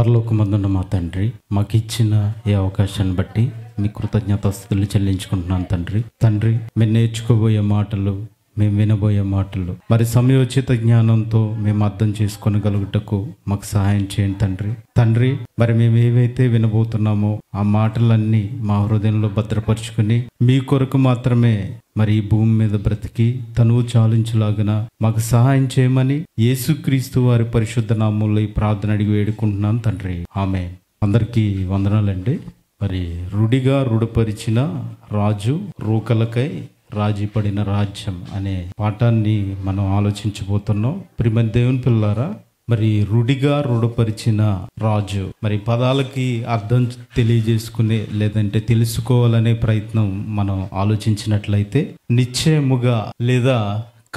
పరలోకమందున్న మా తండ్రి, మాకు ఇచ్చిన ఈ అవకాశాన్ని బట్టి మీ కృతజ్ఞతాస్తుతులు చెల్లించుకుంటున్నాను తండ్రి. మేము నేర్చుకోబోయే మాటలు, మేము వినబోయే మాటలు మరి సమయోచిత జ్ఞానంతో మేము అర్థం చేసుకోగలుగుటకు మాకు సహాయం చేయండి తండ్రి. మరి మేము ఏవైతే వినబోతున్నామో ఆ మాటలన్నీ మా హృదయంలో భద్రపరుచుకుని మీ కొరకు మాత్రమే మరి ఈ భూమి మీద బ్రతికి తనువు చాలించులాగున మాకు సహాయం చేయమని యేసుక్రీస్తు వారి పరిశుద్ధ నామములో ఈ ప్రార్థన అడిగి వేడుకుంటున్నాను తండ్రి. ఆమేన్. అందరికీ వందనాలండి. మరి రుడిగా రుడిపరిచిన రాజు రూకలకై రాజీ పడిన రాజ్యం అనే పాఠాన్ని మనం ఆలోచించబోతున్నాం. ప్రియమైన దేవుని పిల్లారా, మరి రుడిగా రుడపరిచిన రాజు, మరి పదాలకి అర్థం తెలియజేసుకునే లేదంటే తెలుసుకోవాలనే ప్రయత్నం మనం ఆలోచించినట్లయితే నిశ్చయముగా లేదా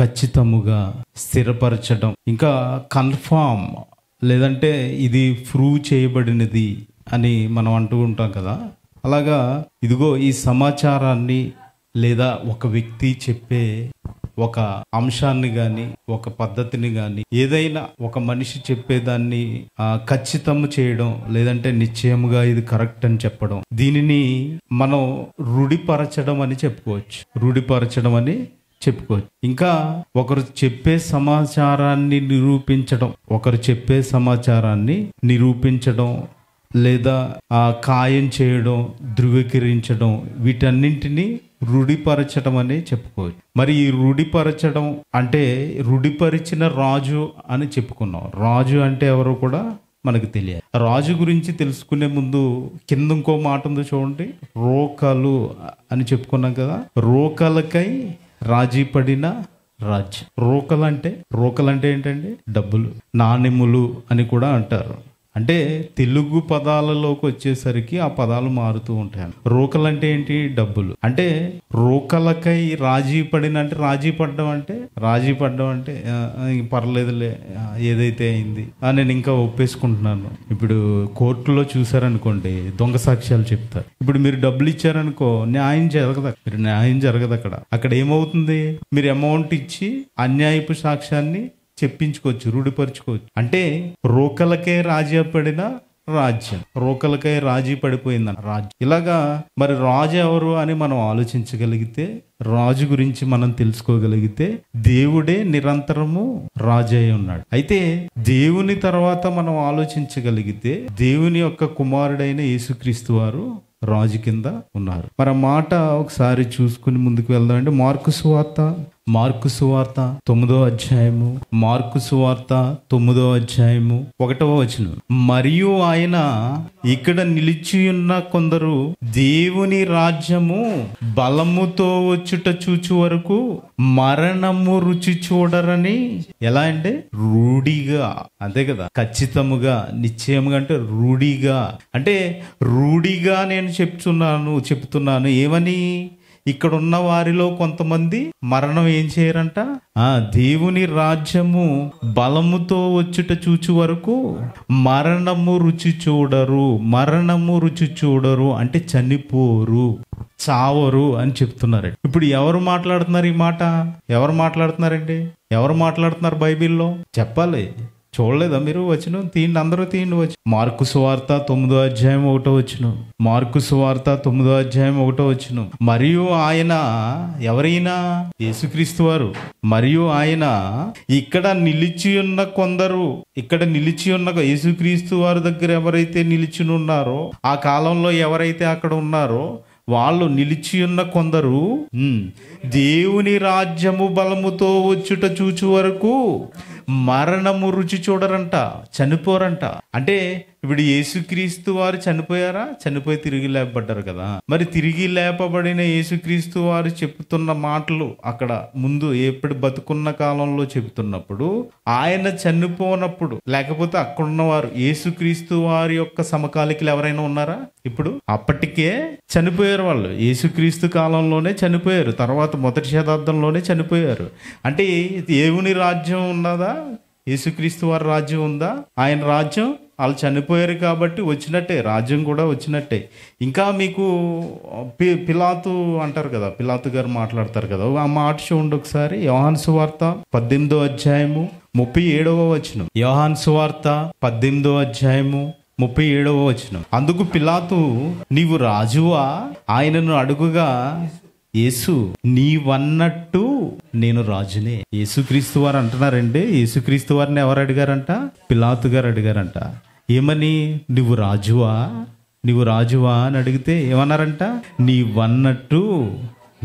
ఖచ్చితముగా స్థిరపరచడం, ఇంకా కన్ఫామ్ లేదంటే ఇది ప్రూవ్ చేయబడినది అని మనం అంటూ ఉంటాం కదా. అలాగా ఇదిగో ఈ సమాచారాన్ని లేదా ఒక వ్యక్తి చెప్పే ఒక అంశాన్ని కానీ ఒక పద్ధతిని కానీ ఏదైనా ఒక మనిషి చెప్పేదాన్ని ఖచ్చితం చేయడం లేదంటే నిశ్చయముగా ఇది కరెక్ట్ అని చెప్పడం, దీనిని మనం రూఢిపరచడం అని చెప్పుకోవచ్చు. ఇంకా ఒకరు చెప్పే సమాచారాన్ని నిరూపించడం లేదా ఖాయం చేయడం, ధృవీకరించడం, వీటన్నింటినీ రూఢిపరచడం అని చెప్పుకోవచ్చు. మరి ఈ రూఢిపరచడం అంటే రూఢిపరిచిన రాజు అని చెప్పుకున్నాం. రాజు అంటే ఎవరో కూడా మనకు తెలియదు. రాజు గురించి తెలుసుకునే ముందు కింద ఇంకో మాట ఉంది చూడండి, రోకలు అని చెప్పుకున్నాం కదా. రోకలకై రాజీ పడిన రాజ్యం. రోకలు అంటే ఏంటండి? డబ్బులు, నాణెములు అని కూడా అంటారు. అంటే తెలుగు పదాలలోకి వచ్చేసరికి ఆ పదాలు మారుతూ ఉంటాయి. రోకలు అంటే ఏంటి? డబ్బులు. అంటే రోకలకై రాజీ పడిన అంటే రాజీ పడ్డం అంటే పర్లేదులే ఏదైతే అయింది నేను ఇంకా ఒప్పేసుకుంటున్నాను. ఇప్పుడు కోర్టులో చూసారనుకోండి, దొంగ సాక్ష్యాలు చెప్తారు. ఇప్పుడు మీరు డబ్బులు ఇచ్చారనుకో, న్యాయం జరగదు అక్కడ ఏమవుతుంది? మీరు అమౌంట్ ఇచ్చి అన్యాయపు సాక్ష్యాన్ని చెప్పించుకోవచ్చు, రూఢిపరచుకోవచ్చు. అంటే రోకలకే రాజీ పడిన రాజ్యం, రోకలకై రాజీ పడిపోయిందన్న రాజ్యం. ఇలాగా మరి రాజు ఎవరు అని మనం ఆలోచించగలిగితే, రాజు గురించి మనం తెలుసుకోగలిగితే, దేవుడే నిరంతరము రాజై ఉన్నాడు. అయితే దేవుని తర్వాత మనం ఆలోచించగలిగితే దేవుని యొక్క కుమారుడైన యేసుక్రీస్తు వారు రాజు కింద ఉన్నారు. మరి ఆ మాట ఒకసారి చూసుకుని ముందుకు వెళ్దామండి. మార్కు సువార్త 9వ అధ్యాయము, మార్కు సువార్త 9వ అధ్యాయము 1వ వచనం. మరియు ఆయన ఇక్కడ నిలిచియున్న కొందరు దేవుని రాజ్యము బలముతో వచ్చుట చూచు వరకు మరణము రుచి చూడరని. ఎలా అంటే రూఢిగా, అంతే కదా, ఖచ్చితముగా, నిశ్చయముగా అంటే రూఢిగా. అంటే రూఢిగా నేను చెప్తున్నాను ఏమని? ఇక్కడ ఉన్న వారిలో కొంతమంది మరణం ఏం చేయరంట? దేవుని రాజ్యము బలముతో వచ్చుట చూచు వరకు మరణము రుచి చూడరు అంటే చనిపోరు, చావరు అని చెప్తున్నారు. ఇప్పుడు ఎవరు మాట్లాడుతున్నారు? ఈ మాట ఎవరు మాట్లాడుతున్నారండి? ఎవరు మాట్లాడుతున్నారు బైబిల్లో? చెప్పాలి. చూడలేదా మీరు? వచనం తీయండి, అందరూ తీయండి. మార్కు సువార్త 9వ అధ్యాయం 1వ వచనం. మార్కు సువార్త 9వ అధ్యాయం 1వ వచనం. మరియు ఆయన, ఎవరైనా? యేసుక్రీస్తు వారు. మరియు ఆయన ఇక్కడ నిలిచి ఉన్న కొందరు, ఇక్కడ నిలిచి ఉన్న యేసుక్రీస్తు వారి దగ్గర ఎవరైతే నిలిచి ఉన్నారో, ఆ కాలంలో ఎవరైతే అక్కడ ఉన్నారో వాళ్ళు నిలిచి ఉన్న కొందరు దేవుని రాజ్యము బలముతో వచ్చుట చూచు వరకు మరణము రుచి చూడరంట, చనిపోరంట. అంటే ఇప్పుడు యేసుక్రీస్తు వారు చనిపోయారా? చనిపోయి తిరిగి లేపబడ్డారు కదా. మరి తిరిగి లేపబడిన యేసుక్రీస్తు వారు చెప్తున్న మాటలు అక్కడ ముందు ఎప్పుడు బతుకున్న కాలంలో చెబుతున్నప్పుడు, ఆయన చనిపోనప్పుడు, లేకపోతే అక్కడున్నవారు యేసుక్రీస్తు వారి యొక్క సమకాలికులు ఎవరైనా ఉన్నారా? ఇప్పుడు అప్పటికే చనిపోయారు వాళ్ళు. యేసుక్రీస్తు కాలంలోనే చనిపోయారు, తర్వాత మొదటి శతాబ్దంలోనే చనిపోయారు. అంటే దేవుని రాజ్యం ఉన్నదా? యేసుక్రీస్తు వారి రాజ్యం ఉందా? ఆయన రాజ్యం వాళ్ళు చనిపోయారు కాబట్టి వచ్చినట్టే, రాజ్యం కూడా వచ్చినట్టే. ఇంకా మీకు పిలాతు అంటారు కదా, పిలాతు గారు మాట్లాడతారు కదా, ఆ మాట చూడండి ఒకసారి. యోహాను సువార్త 18వ అధ్యాయము 37వ వచనం. యోహాను సువార్త 18వ అధ్యాయము 37వ వచనం. అందుకు పిలాతు, నీవు రాజువా? ఆయనను అడుగుగా యేసు, నీవన్నట్టు నేను రాజునే. యేసుక్రీస్తు వారు అంటున్నారండి. యేసుక్రీస్తు వారిని ఎవరు అడిగారంట? పిలాతు గారు అడిగారంట. ఏమని? నువ్వు రాజువా, నువ్వు రాజువా అని అడిగితే ఏమన్నారంట? నీవన్నట్టు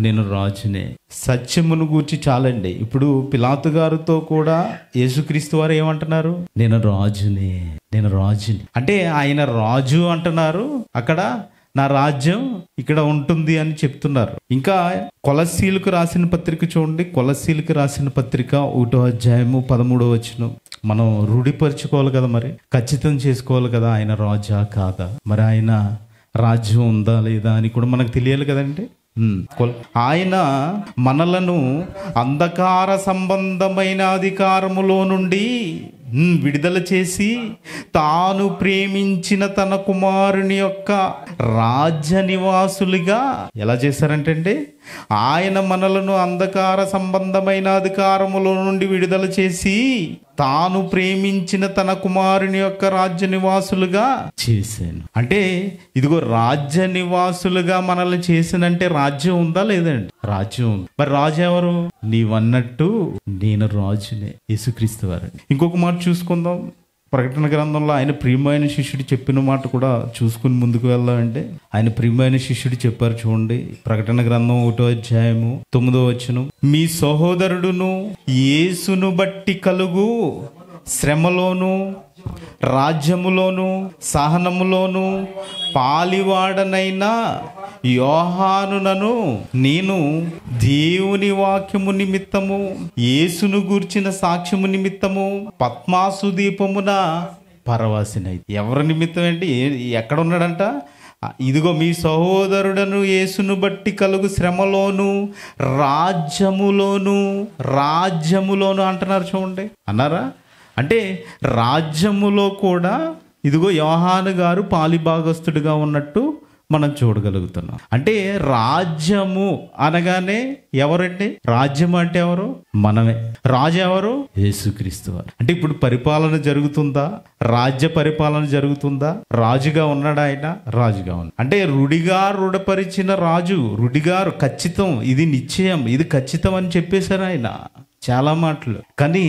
నేను రాజునే. సత్యమును గూర్చి చాలండి. ఇప్పుడు పిలాతు గారితో కూడా యేసుక్రీస్తు వారు ఏమంటున్నారు? నేను రాజునే, నేను రాజుని. అంటే ఆయన రాజు అంటున్నారు, అక్కడ నా రాజ్యం ఇక్కడ ఉంటుంది అని చెప్తున్నారు. ఇంకా కొలస్సీలకు రాసిన పత్రిక చూడండి. కొలస్సీలకు రాసిన పత్రిక 1వ అధ్యాయము 13వ వచనం. మనం రూఢిపరచుకోవాలి కదా, మరి ఖచ్చితం చేసుకోవాలి కదా, ఆయన రాజా కాదా, మరి ఆయన రాజ్యం ఉందా లేదా అని కూడా మనకు తెలియాలి కదండి. ఆయన మనలను అంధకార సంబంధమైన అధికారములో నుండి విడుదల చేసి తాను ప్రేమించిన తన కుమారుని యొక్క రాజ్య నివాసులుగా ఎలా చేశారంటే, ఆయన మనలను అంధకార సంబంధమైన అధికారములో నుండి విడుదల చేసి తాను ప్రేమించిన తన కుమారుని యొక్క రాజ్య నివాసులుగా చేశాను. అంటే ఇదిగో రాజ్య నివాసులుగా మనల్ని చేసినంటే రాజ్యం ఉందా లేదండి? రాజ్యం ఉంది. మరి రాజు ఎవరు? నీవన్నట్టు నేను రాజునే, యేసుక్రీస్తు వారు. ఇంకొక మాట చూసుకుందాం. ప్రకటన గ్రంథంలో ఆయన ప్రియమైన శిష్యుడు చెప్పిన మాట కూడా చూసుకుని ముందుకు వెళ్దామంటే, ఆయన ప్రియమైన శిష్యుడు చెప్పారు చూడండి. ప్రకటన గ్రంథం 1వ అధ్యాయము 9వ వచనం. మీ సహోదరుడును యేసును బట్టి కలుగు శ్రమలోను రాజ్యములోను సహనములోను పాలివాడనైనా యోహానునను నేను దేవుని వాక్యము నిమిత్తము యేసును గూర్చిన సాక్ష్యము నిమిత్తము పద్మాసు దీపమున పరవాసినై. ఎవరి నిమిత్తం అంటే ఎక్కడ ఉన్నాడంట? ఇదిగో మీ సహోదరుడను యేసును బట్టి కలుగు శ్రమలోను రాజ్యములోను అంటున్నారు చూడండి. అన్నారా? అంటే రాజ్యములో కూడా ఇదిగో యోహాను గారు పాలిభాగస్తుడిగా ఉన్నట్టు మనం చూడగలుగుతున్నాం. అంటే రాజ్యము అనగానే ఎవరండి? రాజ్యము అంటే ఎవరు? మనమే. రాజు ఎవరు? యేసుక్రీస్తు వారు. అంటే ఇప్పుడు పరిపాలన జరుగుతుందా? రాజ్య పరిపాలన జరుగుతుందా? రాజుగా ఉన్నాడు ఆయన, రాజుగా ఉన్నాడు. అంటే రూఢపరిచిన రాజు, రుడిగారు ఖచ్చితం, ఇది నిశ్చయం, ఇది ఖచ్చితం అని చెప్పేశారు ఆయన చాలా మాటలు. కానీ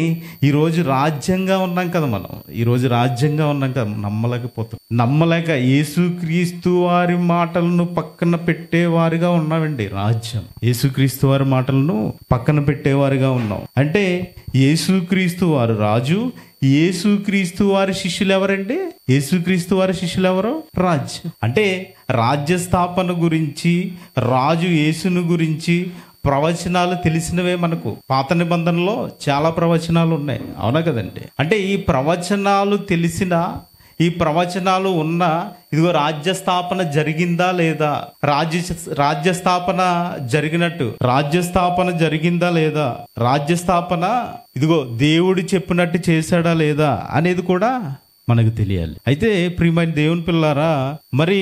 ఈరోజు రాజ్యంగా ఉన్నాం కదా మనం, ఈరోజు రాజ్యంగా ఉన్నాం కదా, నమ్మలేక యేసుక్రీస్తు వారి మాటలను పక్కన పెట్టేవారిగా ఉన్నామండి. రాజ్యం, యేసుక్రీస్తు వారి మాటలను పక్కన పెట్టేవారిగా ఉన్నాం. అంటే యేసుక్రీస్తు వారు రాజు, యేసుక్రీస్తు వారి శిష్యులు ఎవరండి? యేసుక్రీస్తు వారి శిష్యులు ఎవరు? రాజ్యం. అంటే రాజ్య స్థాపన గురించి, రాజు యేసును గురించి ప్రవచనాలు తెలిసినవే మనకు. పాత నిబంధనలో చాలా ప్రవచనాలు ఉన్నాయి, అవునా కదండి? అంటే ఈ ప్రవచనాలు తెలిసిన, ఈ ప్రవచనాలు ఉన్న, ఇదిగో రాజ్యస్థాపన జరిగిందా లేదా, రాజ్యస్థాపన జరిగినట్టు రాజ్యస్థాపన జరిగిందా లేదా, రాజ్యస్థాపన ఇదిగో దేవుడు చెప్పినట్టు చేశాడా లేదా అనేది కూడా మనకు తెలియాలి. అయితే ప్రియమైన దేవుని పిల్లారా, మరి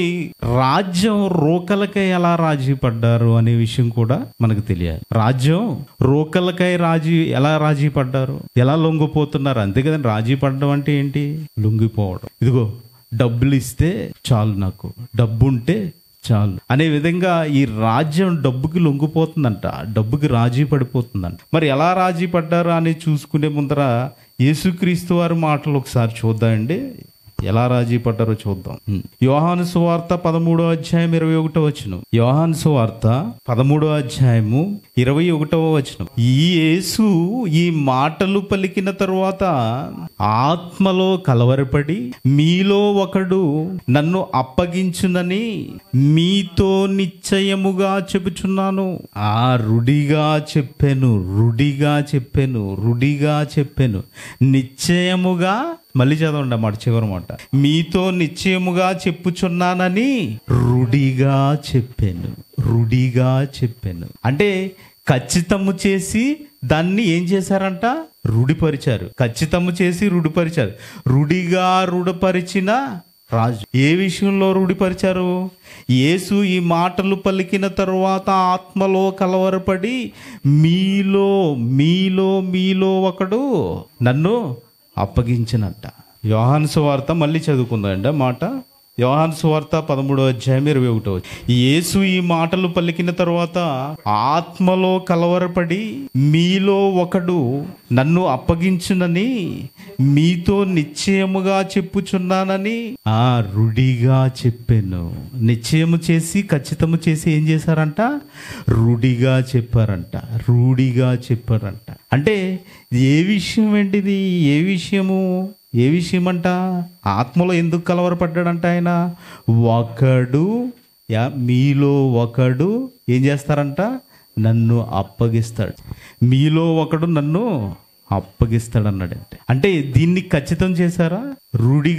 రాజ్యం రోకలకై ఎలా రాజీ పడ్డారు అనే విషయం కూడా మనకు తెలియాలి. రాజ్యం రోకలకై ఎలా రాజీ పడ్డారు, ఎలా లొంగిపోతున్నారు? అంతే కదండి. రాజీ పడడం అంటే ఏంటి? లొంగిపోవడం. ఇదిగో డబ్బులు ఇస్తే చాలు, నాకు డబ్బు ఉంటే చాలు అనే విధంగా ఈ రాజ్యం డబ్బుకి లొంగిపోతుందంట, డబ్బుకి రాజీ పడిపోతుందంట. మరి ఎలా రాజీ పడ్డారు అని చూసుకునే ముందర యేసుక్రీస్తు వారి మాటలు ఒకసారి చూద్దామండి, ఎలా రాజీ పడ్డారో చూద్దాం. యోహాను సువార్త 13వ అధ్యాయం 21వ వచనం. యోహాను సువార్త 13వ అధ్యాయము 21వ వచనం. ఈ యేసు ఈ మాటలు పలికిన తరువాత ఆత్మలో కలవరపడి, మీలో ఒకడు నన్ను అప్పగించునని మీతో నిశ్చయముగా చెప్పుచున్నాను. రుడిగా చెప్పాను, నిశ్చయముగా. మళ్ళీ చదవండి మాట, చివరి మాట. మీతో నిశ్చయముగా చెప్పుచున్నానని రుడిగా చెప్పాను. అంటే ఖచ్చితము చేసి దాన్ని ఏం చేశారంట? రూఢిపరిచారు. ఖచ్చితము చేసి రూఢిపరిచారు. రూఢపరిచిన రాజు. ఏ విషయంలో రూఢిపరిచారు? యేసు ఈ మాటలు పలికిన తరువాత ఆత్మలో కలవరపడి, మీలో ఒకడు నన్ను అప్పగించినట్ట. యోహాను సువార్త మళ్ళీ చదువుకుందామండి ఆ మాట. యోహాను సువార్త 13:21. యేసు ఈ మాటలు పలికిన తరువాత ఆత్మలో కలవరపడి, మీలో ఒకడు నన్ను అప్పగించునని మీతో నిశ్చయముగా చెప్పుచున్నానని రుడిగా చెప్పాను. నిశ్చయము చేసి ఖచ్చితము చేసి ఏం చేశారంట? రుడిగా చెప్పారంట. అంటే ఏ విషయం ఏంటిది? ఏ విషయం అంట? ఆత్మలో ఎందుకు కలవరపడ్డాడంట ఆయన? మీలో ఒకడు ఏం చేస్తారంట? నన్ను అప్పగిస్తాడు. మీలో ఒకడు నన్ను అప్పగిస్తాడు అన్నాడంటే, అంటే దీన్ని ఖచ్చితం చేశారా? రుడి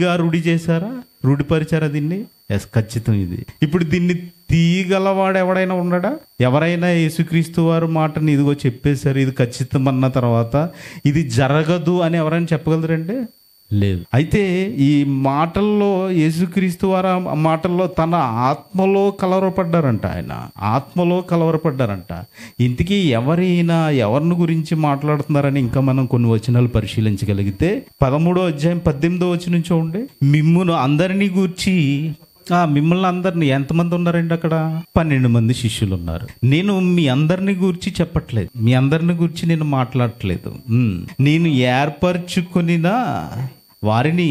చేశారా? రూఢిపరిచారా దీన్ని? ఎస్, ఖచ్చితం ఇది. ఇప్పుడు దీన్ని తీయగలవాడు ఎవడైనా ఉన్నాడా? ఎవరైనా యేసుక్రీస్తు వారు మాటని ఇదిగో చెప్పేశారు, ఇది ఖచ్చితం అన్న తర్వాత ఇది జరగదు అని ఎవరైనా చెప్పగలరండి? లేదు. అయితే ఈ మాటల్లో యేసుక్రీస్తు వారు మాటల్లో తన ఆత్మలో కలవరపడ్డారంట. ఆయన ఆత్మలో కలవరపడ్డారంట. ఇంతకీ ఎవరిని గురించి మాట్లాడుతున్నారని ఇంకా మనం కొన్ని వచనాలు పరిశీలించగలిగితే 13వ అధ్యాయం 18వ వచనం చూడండి. మిమ్మును అందరినీ గూర్చి, మిమ్మల్ని అందరినీ, ఎంతమంది ఉన్నారండి అక్కడ? 12 మంది శిష్యులు ఉన్నారు. నేను మీ అందరిని గూర్చి చెప్పట్లేదు, మీ అందరిని గూర్చి నేను మాట్లాడట్లేదు. నేను ఏర్పరచుకున్న వారిని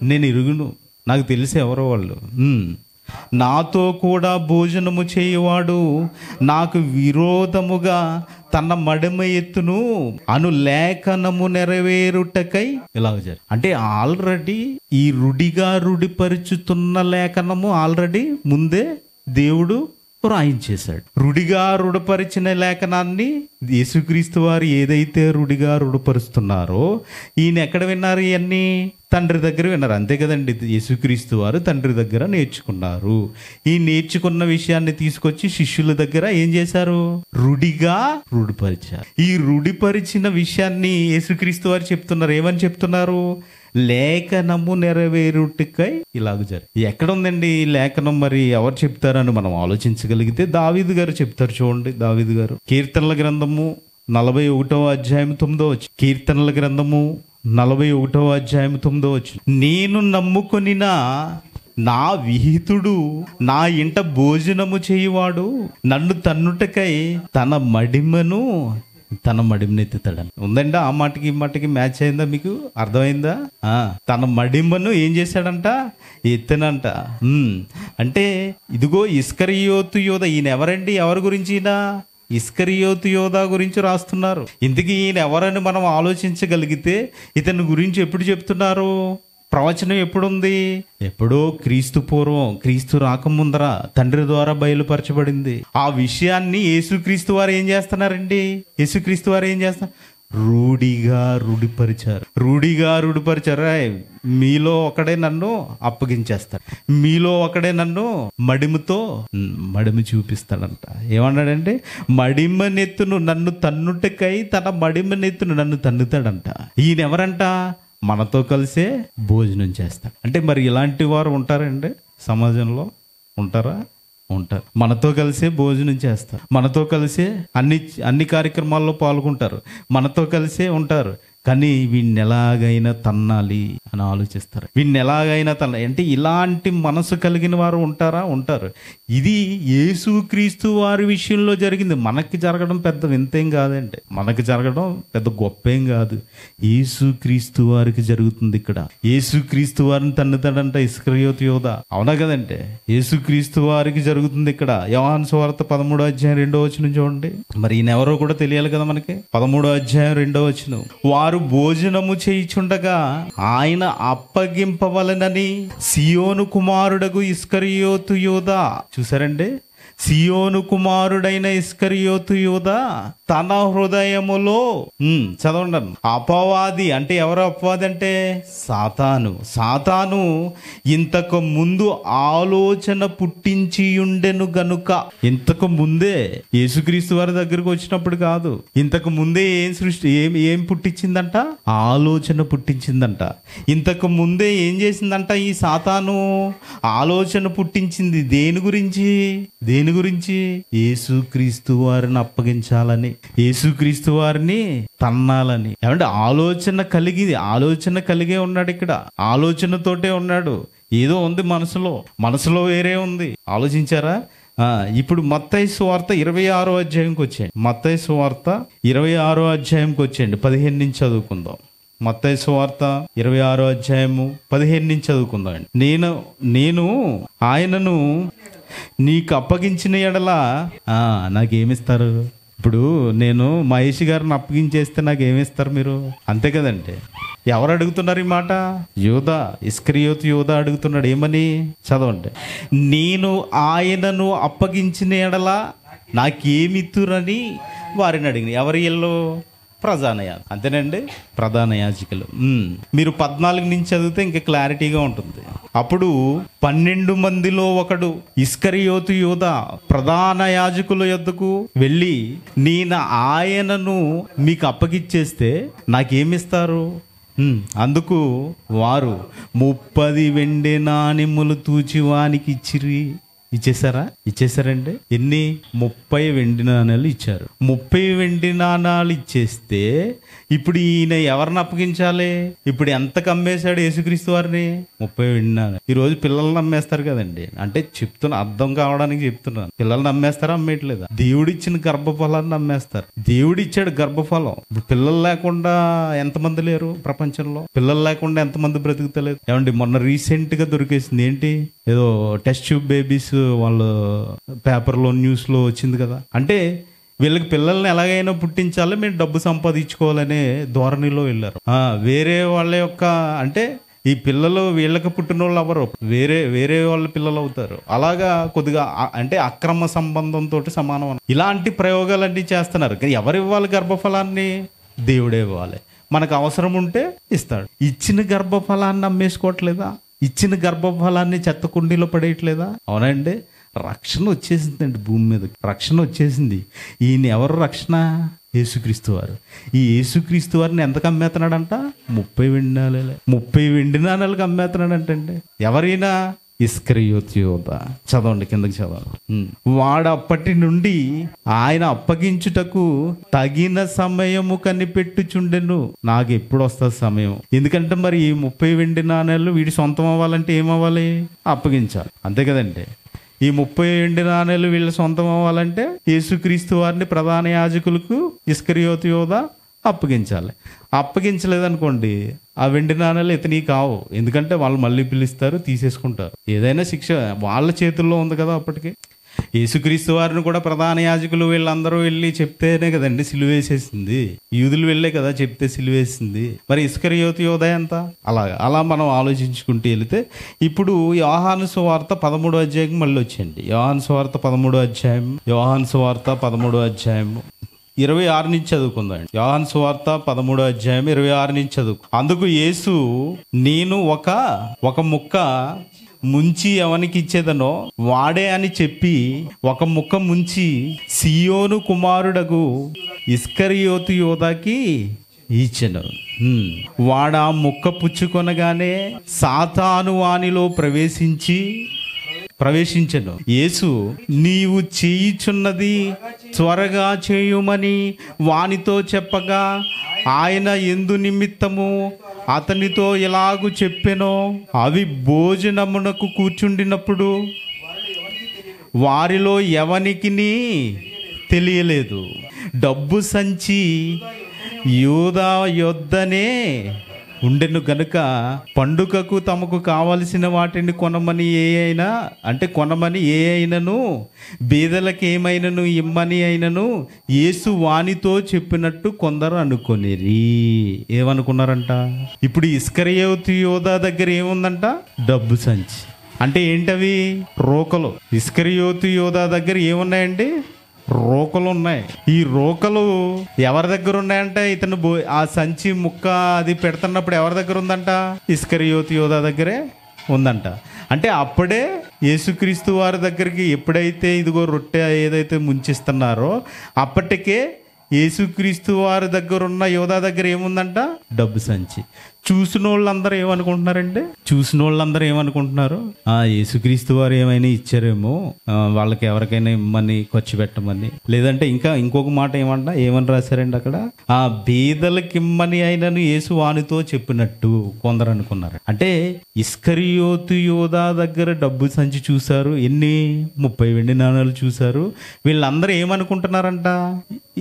నేను ఎరుగును, నాకు తెలిసి ఎవరో వాళ్ళు. నాతో కూడా భోజనము చేయువాడు నాకు విరోధముగా తన మడమ ఎత్తును అను లేఖనము నెరవేరుటకై ఇలాగ జరి. అంటే ఆల్రెడీ ఈ రుడిపరుచుతున్న లేఖనము ఆల్రెడీ ముందే దేవుడు రాయించేశాడు. రుడిపరిచిన లేఖనాన్ని యేసుక్రీస్తు వారు ఏదైతే రుడిపరుస్తున్నారో ఈయన ఎక్కడ విన్నారు? ఇవన్నీ తండ్రి దగ్గర విన్నారు, అంతే కదండి. యేసుక్రీస్తు వారు తండ్రి దగ్గర నేర్చుకున్నారు. ఈ నేర్చుకున్న విషయాన్ని తీసుకొచ్చి శిష్యుల దగ్గర ఏం చేశారు? రుడిపరిచారు. ఈ రుడిపరిచిన విషయాన్ని యేసుక్రీస్తు వారు చెప్తున్నారు. ఏమని చెప్తున్నారు? లేఖనము నెరవేరుటకై ఇలాగ జరిగింది. ఎక్కడ ఉందండి ఈ లేఖనం? మరి ఎవరు చెప్తారని మనం ఆలోచించగలిగితే దావీదు గారు చెప్తారు. చూడండి, దావీదు గారు కీర్తనల గ్రంథము 41వ అధ్యాయం 9వ వచనం. కీర్తనల గ్రంథము 41వ అధ్యాయం 9వ వచనం. నేను నమ్ముకొనిన నా విహితుడు నా ఇంట భోజనము చేయువాడు నన్ను తన్నుటకై తన మడిమనెత్తుతాడని ఉందండి. ఆ మాటకి ఈ మాటకి మ్యాచ్ అయిందా? మీకు అర్థమైందా? తన మడిమను ఏం చేశాడంట? ఎత్తునంట. అంటే ఇదిగో ఇస్కరియోతు యోధ. ఈయన ఎవరండి? ఎవరి గురించి? ఈయన ఇస్కరియోతు యోధ గురించి రాస్తున్నారు. ఇంతకీ ఈయన ఎవరని మనం ఆలోచించగలిగితే ఇతని గురించి ఎప్పుడు చెప్తున్నారు? ప్రవచనం ఎప్పుడుంది? ఎప్పుడో క్రీస్తు పూర్వం, క్రీస్తు రాకముందర తండ్రి ద్వారా బయలుపరచబడింది. ఆ విషయాన్ని యేసుక్రీస్తు వారు ఏం చేస్తున్నారు? రుడిపరిచారు. మీలో ఒకడే నన్ను అప్పగించేస్తాడు, మీలో ఒకడే నన్ను మడిమ చూపిస్తాడంట. ఏమన్నాడంటే, మడిమనెత్తును నన్ను తన్నుటకై తన మడిమనెత్తును నన్ను తన్నుతాడంట. ఈయన ఎవరంట? మనతో కలిసే భోజనం చేస్తాడు. అంటే మరి ఇలాంటి వారు ఉంటారండి సమాజంలో? ఉంటారు. మనతో కలిసే భోజనం చేస్తారు, మనతో కలిసే అన్ని కార్యక్రమాల్లో పాల్గొంటారు, మనతో కలిసే ఉంటారు. కానీ వీడిని ఎలాగైనా తన్నాలి అని ఆలోచిస్తారు. అంటే ఇలాంటి మనసు కలిగిన వారు ఉంటారు. ఇది యేసుక్రీస్తు వారి విషయంలో జరిగింది. మనకి జరగడం పెద్ద వింతేం కాదండి, మనకి జరగడం పెద్ద గొప్పేం కాదు. యేసుక్రీస్తు వారికి జరుగుతుంది ఇక్కడ. యేసుక్రీస్తు వారిని తన్నుతాడంట ఇస్కరియోతు యోధ. అవునా కదంటే? యేసుక్రీస్తు వారికి జరుగుతుంది ఇక్కడ. యోహాను సువార్త 13వ అధ్యాయం 2వ వచనం చూడండి. మరి ఈయన ఎవరో కూడా తెలియాలి కదా మనకి. 13వ అధ్యాయం 2వ వచనం. వారు భోజనము చేయుచుండగా ఆయన అప్పగింపవలనని సియోను కుమారుడగు ఇస్కరియోతు యోధ. చూసారండి, సియోను కుమారుడైన ఇస్కరియోతు యోధ తన హృదయములో చదవండి అపవాది. అంటే ఎవరు అపవాది? అంటే సాతాను ఇంతకు ముందు ఆలోచన పుట్టించి ఉండెను గనుక. ఇంతకు ముందే యేసుక్రీస్తు వారి దగ్గరకు వచ్చినప్పుడు కాదు, ఇంతకు ముందే ఏం పుట్టించిందంట? ఆలోచన పుట్టించిందంట. ఇంతకు ముందే ఏం చేసిందంట? ఈ సాతాను ఆలోచన పుట్టించింది. దేని గురించి? దేని గురించి? యేసుక్రీస్తు వారిని అప్పగించాలని, యేసుక్రీస్తు వారిని తన్నాలని. ఏమంటే ఆలోచన కలిగే ఉన్నాడు. ఇక్కడ ఆలోచనతోటే ఉన్నాడు. ఏదో ఉంది మనసులో వేరే ఉంది. ఆలోచించారా? ఇప్పుడు మత్తయి సువార్త 26వ అధ్యాయంకి వచ్చేయండి. మత్తయి సువార్త 26వ అధ్యాయంకి వచ్చేయండి. 15 నుంచి చదువుకుందాం. మత్తయి సువార్త 26వ అధ్యాయము 15 నుంచి చదువుకుందాం. నేను ఆయనను నీకు అప్పగించిన ఎడల నాకేమిస్తారు? ఇప్పుడు నేను మహేష్ గారిని అప్పగించేస్తే నాకేమిస్తారు మీరు? అంతే కదండి. ఎవరు అడుగుతున్నారు ఈ మాట? యోధా, ఇస్కరియోతు యోధా అడుగుతున్నాడు. ఏమని? చదవండి. నేను ఆయనను అప్పగించిన ఎడల నాకేమిత్తురని వారిని అడిగిన. ఎవరి ఇల్లు? ప్రధాన యాజకులు. అంతేనండి, ప్రధాన యాజకులు. మీరు 14 నుంచి చదివితే ఇంకా క్లారిటీగా ఉంటుంది. అప్పుడు 12 మందిలో ఒకడు ఇస్కరియోతు యోధా ప్రధాన యాజకుల యొద్దకు వెళ్ళి, నేను ఆయనను మీకు అప్పగిచ్చేస్తే నాకేమిస్తారు? అందుకు వారు 30 వెండి నాణెములు తూచి వానికి ఇచ్చేసారండి. ఎన్ని? 30 వెండి నాణాలు ఇచ్చారు. 30 వెండి నాణాలు ఇచ్చేస్తే ఇప్పుడు ఈయన ఎవరిని అప్పగించాలి? ఇప్పుడు ఎంతకు అమ్మేశాడు యేసుక్రీస్తు వారిని? 30 వెండి నాణాలు. ఈ రోజు పిల్లల్ని అమ్మేస్తారు కదండి. అంటే అర్థం కావడానికి చెప్తున్నాను. పిల్లల్ని అమ్మేస్తారా? అమ్మేయట్లేదా? దేవుడిచ్చిన గర్భఫలాన్ని అమ్మేస్తారు. దేవుడిచ్చాడు గర్భఫలం. ఇప్పుడు పిల్లలు లేకుండా ఎంతమంది లేరు ప్రపంచంలో? పిల్లలు లేకుండా ఎంతమంది బ్రతుకుతలేదు? ఏమండి, మొన్న రీసెంట్ గా దొరికేసింది. ఏంటి? ఏదో టెస్ట్ ట్యూబ్ బేబీస్ వాళ్ళు పేపర్లో న్యూస్లో వచ్చింది కదా. అంటే వీళ్ళకి పిల్లల్ని ఎలాగైనా పుట్టించాలి, మేము డబ్బు సంపాదించుకోవాలనే ధోరణిలో వెళ్ళారు. వేరే వాళ్ళ యొక్క అంటే ఈ పిల్లలు వీళ్ళకి పుట్టిన వాళ్ళు ఎవరు? వేరే వాళ్ళ పిల్లలు అవుతారు. అలాగా కొద్దిగా అంటే అక్రమ సంబంధంతో సమానం. ఇలాంటి ప్రయోగాలన్నీ చేస్తున్నారు. ఎవరు ఇవ్వాలి గర్భఫలాన్ని? దేవుడే ఇవ్వాలి. మనకు అవసరం ఉంటే ఇస్తాడు. ఇచ్చిన గర్భఫలాన్ని అమ్మేసుకోవట్లేదా? ఇచ్చిన గర్భఫలాన్ని చెత్త కుండీలో పడేయట్లేదా? అవునండి. రక్షణ వచ్చేసిందండి, భూమి మీద రక్షణ వచ్చేసింది. ఈయన ఎవరు రక్షణ? యేసుక్రీస్తు వారు. ఈ యేసుక్రీస్తు వారిని ఎంతకు అమ్మేస్తున్నాడంట? 30 వెండి నాణాలు. 30 వెండి నాణాలకు అమ్మేస్తున్నాడంటండి. ఎవరైనా? ఇస్కరియోతు యోధా. చదవండి, కిందకి చదవండి. వాడు అప్పటి నుండి ఆయన అప్పగించుటకు తగిన సమయము కనిపెట్టుచుండెను. నాకు ఎప్పుడు వస్తుంది సమయం? ఎందుకంటే మరి ఈ 30 వెండి నాణాలు వీడి సొంతం అవ్వాలంటే ఏమవ్వాలి? అప్పగించాలి. అంతే కదండి. ఈ 30 వెండి నాణాలు వీళ్ళ సొంతం అవ్వాలంటే యేసుక్రీస్తు వారిని ప్రధాన యాజకులకు ఇస్కరియోతు యోధా అప్పగించాలి. అప్పగించలేదనుకోండి, ఆ వెండి నాణాలు ఇతని కావు. ఎందుకంటే వాళ్ళు మళ్ళీ పిలుస్తారు, తీసేసుకుంటారు. ఏదైనా శిక్ష వాళ్ళ చేతుల్లో ఉంది కదా. అప్పటికి యేసుక్రీస్తు వారిని కూడా ప్రధాన యాజకులు వీళ్ళందరూ వెళ్ళి చెప్తేనే కదండి సిలువేసేసింది. యూదులు వెళ్ళే కదా చెప్తే సిలువేసింది. మరి ఇస్కరియోతు యోధా ఎంత? అలా మనం ఆలోచించుకుంటూ వెళితే ఇప్పుడు యోహాను సువార్త 13వ అధ్యాయం మళ్ళీ వచ్చేయండి. యోహాను సువార్త 13వ అధ్యాయం 26 నుంచి చదువుకుందాం. యోహాను సువార్త 13వ అధ్యాయం 26 నుంచి చదువు. అందుకు యేసు, నేను ఒక ముక్క ముంచి ఎవనికి ఇచ్చేదనో వాడే అని చెప్పి ఒక ముక్క ముంచి సియోను కుమారుడగు ఇస్కరియోతు యోధాకి ఇచ్చెను. వాడా ముక్క పుచ్చుకొనగానే సాతాను వానిలో ప్రవేశించెను. యేసు, నీవు చేయుచున్నది త్వరగా చేయుమని వానితో చెప్పగా ఆయన ఎందు నిమిత్తము అతనితో ఎలాగు చెప్పెనో అవి భోజనమునకు కూర్చుండినప్పుడు వారిలో ఎవనికిని తెలియలేదు. డబ్బు సంచి యూదా యొద్దనే ఉండెను గనుక పండుగకు తమకు కావలసిన వాటిని కొనమని ఏ అయినను బీదలకు ఏమైనను ఇమ్మని అయినను యేసు వానితో చెప్పినట్టు కొందరు అనుకొనిరి. ఏమనుకున్నారంట? ఇప్పుడు ఇస్కరియోతు యోధా దగ్గర ఏముందంట? డబ్బు సంచి. అంటే ఏంటవి? రోకలు. ఇస్కరియోతు యోధా దగ్గర ఏమున్నాయండి? రోకలు ఉన్నాయి. ఈ రోకలు ఎవరి దగ్గర ఉన్నాయంటే ఇతను ఆ సంచి ముక్క అది పెడుతున్నప్పుడు ఎవరి దగ్గర ఉందంట? ఇస్కరియోతు యోధా దగ్గరే ఉందంట. అంటే అప్పుడే యేసుక్రీస్తు వారి దగ్గరికి ఎప్పుడైతే ఇదిగో రొట్టె ఏదైతే ముంచిస్తున్నారో అప్పటికే యేసుక్రీస్తు వారి దగ్గర ఉన్న యోధా దగ్గర ఏముందంట? డబ్బు సంచి. చూసిన వాళ్ళందరూ ఏమనుకుంటున్నారు, యేసుక్రీస్తు వారు ఏమైనా ఇచ్చారేమో, వాళ్ళకి ఎవరికైనా ఇమ్మని ఖర్చు పెట్టమని, లేదంటే ఇంకొక మాట ఏమని రాశారండి అక్కడ, ఆ బీదలకి ఇమ్మని అయినను యేసు వానితో చెప్పినట్టు కొందరు అనుకున్నారు. అంటే ఇస్కరియోతు యోధా దగ్గర డబ్బు సంచి చూశారు, ఎన్ని 30 వెండి నాణాలు చూశారు. వీళ్ళందరూ ఏమనుకుంటున్నారంట,